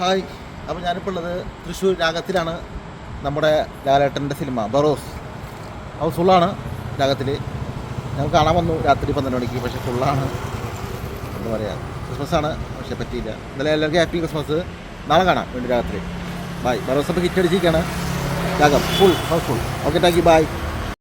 Hi. അപ്പോൾ ഞാനിപ്പോൾ ഉള്ളത് തൃശ്ശൂർ രാഗത്തിലാണ്. നമ്മുടെ ലാലേട്ടൻ്റെ സിനിമ ബറോസ് ഹൗസ്ഫുള്ളാണ്. രാഗത്തിൽ ഞങ്ങൾ കാണാൻ വന്നു രാത്രി 12 മണിക്ക്. പക്ഷേ ഫുള്ളാണ്. എന്താ പറയുക, ക്രിസ്മസാണ്, പക്ഷേ പറ്റിയില്ല. എന്തായാലും എല്ലാവർക്കും ഹാപ്പി ക്രിസ്മസ്. നാളെ കാണാം വീണ്ടും രാത്രി. ബൈ. ബറോസ് അപ്പോൾ ഹിറ്റ് അടിച്ചിരിക്കുകയാണ്. Ragam full house full. Okay, thank you. By.